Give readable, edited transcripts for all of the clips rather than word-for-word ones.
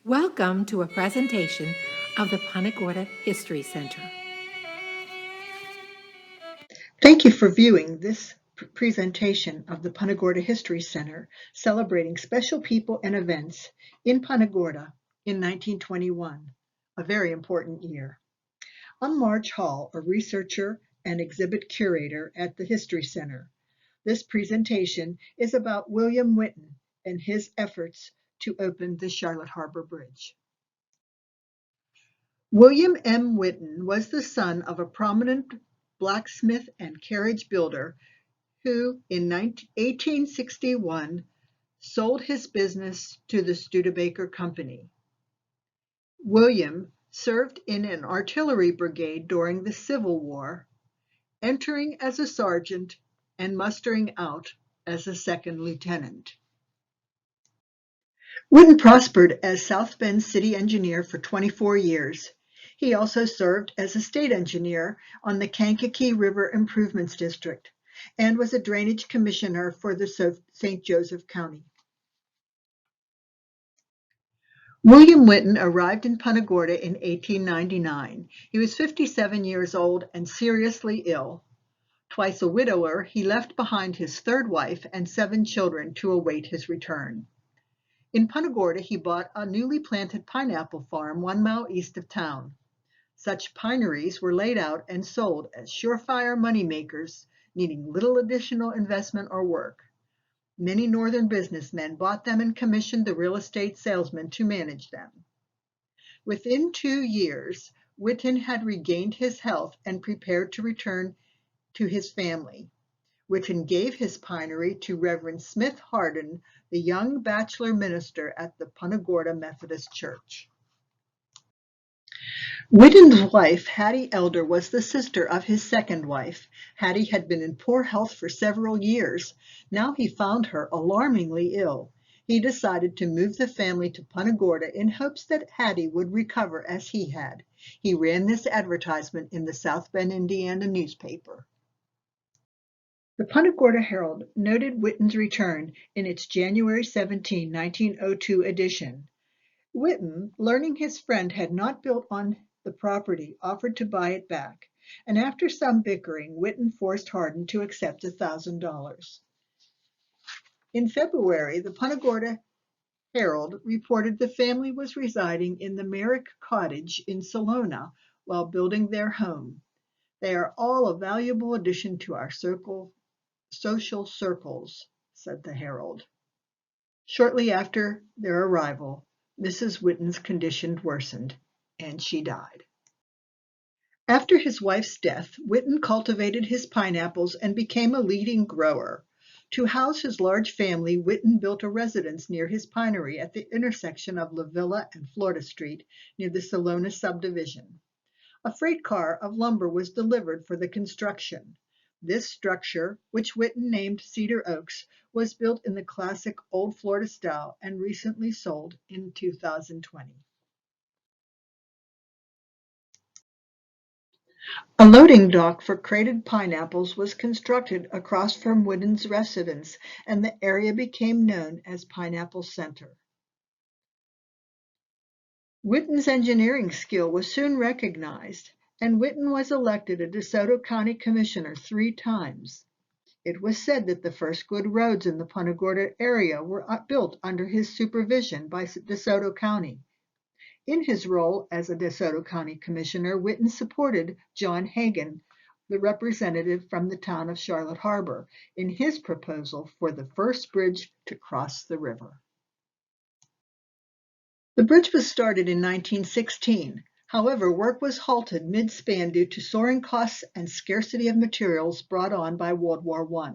Welcome to a presentation of the Punta Gorda History Center. Thank you for viewing this presentation of the Punta Gorda History Center, celebrating special people and events in Punta Gorda in 1921, a very important year. I'm Marge Hall, a researcher and exhibit curator at the History Center. This presentation is about William Whitten and his efforts to open the Charlotte Harbor Bridge. William M. Whitten was the son of a prominent blacksmith and carriage builder who, in 1861, sold his business to the Studebaker Company. William served in an artillery brigade during the Civil War, entering as a sergeant and mustering out as a second lieutenant. Whitten prospered as South Bend city engineer for 24 years. He also served as a state engineer on the Kankakee River Improvements District and was a drainage commissioner for the St. Joseph County. William Whitten arrived in Punta Gorda in 1899. He was 57 years old and seriously ill. Twice a widower, he left behind his third wife and 7 children to await his return. In Punta Gorda, he bought a newly planted pineapple farm 1 mile east of town. Such pineries were laid out and sold as surefire moneymakers, needing little additional investment or work. Many northern businessmen bought them and commissioned the real estate salesmen to manage them. Within 2 years, Whitten had regained his health and prepared to return to his family. Whitten gave his pinery to Reverend Smith Hardin, the young bachelor minister at the Punta Gorda Methodist Church. Whitten's wife, Hattie Elder, was the sister of his second wife. Hattie had been in poor health for several years. Now he found her alarmingly ill. He decided to move the family to Punta Gorda in hopes that Hattie would recover as he had. He ran this advertisement in the South Bend, Indiana newspaper. The Punta Gorda Herald noted Whitten's return in its January 17, 1902 edition. Whitten, learning his friend had not built on the property, offered to buy it back, and after some bickering, Whitten forced Hardin to accept $1,000. In February, the Punta Gorda Herald reported the family was residing in the Merrick Cottage in Salona while building their home. They are all a valuable addition to our social circles, said the Herald. Shortly after their arrival, Mrs. Whitten's condition worsened, and she died. After his wife's death, Whitten cultivated his pineapples and became a leading grower. To house his large family, Whitten built a residence near his pinery at the intersection of La Villa and Florida Street near the Salona subdivision. A freight car of lumber was delivered for the construction. This structure, which Whitten named Cedar Oaks, was built in the classic Old Florida style and recently sold in 2020. A loading dock for crated pineapples was constructed across from Whitten's residence, and the area became known as Pineapple Center. Whitten's engineering skill was soon recognized, and Whitten was elected a DeSoto County Commissioner 3 times. It was said that the first good roads in the Punta Gorda area were built under his supervision by DeSoto County. In his role as a DeSoto County Commissioner, Whitten supported John Hagan, the representative from the town of Charlotte Harbor, in his proposal for the first bridge to cross the river. The bridge was started in 1916. However, work was halted mid-span due to soaring costs and scarcity of materials brought on by World War I.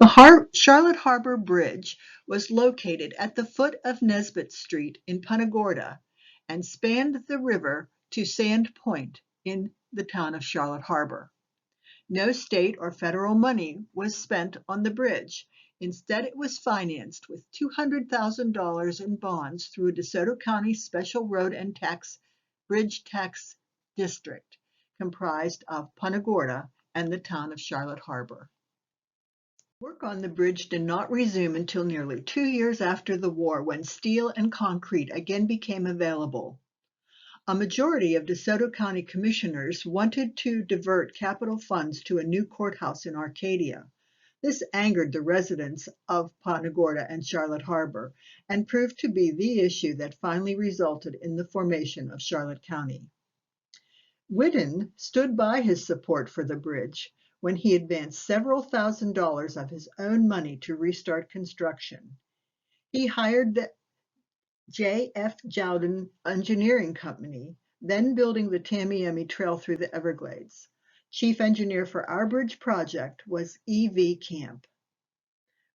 The Charlotte Harbor Bridge was located at the foot of Nesbitt Street in Punta Gorda and spanned the river to Sand Point in the town of Charlotte Harbor. No state or federal money was spent on the bridge. Instead, it was financed with $200,000 in bonds through a DeSoto County Special Road and Bridge Tax District comprised of Punta Gorda and the town of Charlotte Harbor. Work on the bridge did not resume until nearly 2 years after the war, when steel and concrete again became available. A majority of DeSoto County commissioners wanted to divert capital funds to a new courthouse in Arcadia. This angered the residents of Punta Gorda and Charlotte Harbor and proved to be the issue that finally resulted in the formation of Charlotte County. Whitten stood by his support for the bridge when he advanced several $1,000s of his own money to restart construction. He hired the J.F. Jowden Engineering Company, then building the Tamiami Trail through the Everglades. Chief engineer for our bridge project was E.V. Camp.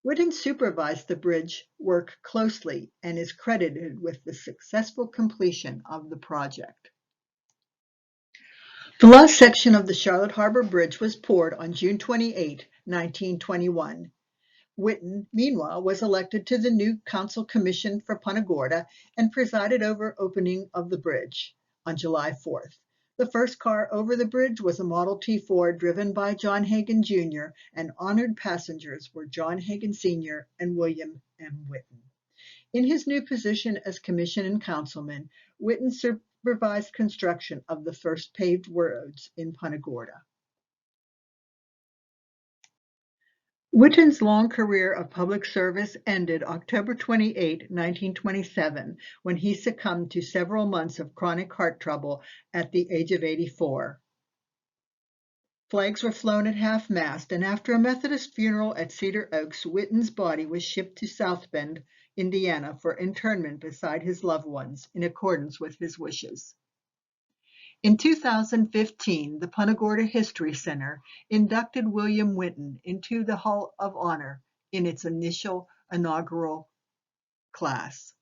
Whitten supervised the bridge work closely and is credited with the successful completion of the project. The last section of the Charlotte Harbor Bridge was poured on June 28, 1921. Whitten, meanwhile, was elected to the new Council Commission for Punta Gorda and presided over opening of the bridge on July 4th. The first car over the bridge was a Model T Ford driven by John Hagan Jr., and honored passengers were John Hagan Sr. and William M. Whitten. In his new position as commission and councilman, Whitten supervised construction of the first paved roads in Punta Gorda. Whitten's long career of public service ended October 28, 1927, when he succumbed to several months of chronic heart trouble at the age of 84. Flags were flown at half-mast, and after a Methodist funeral at Cedar Oaks, Whitten's body was shipped to South Bend, Indiana, for internment beside his loved ones, in accordance with his wishes. In 2015, the Punta Gorda History Center inducted William Whitten into the Hall of Honor in its inaugural class.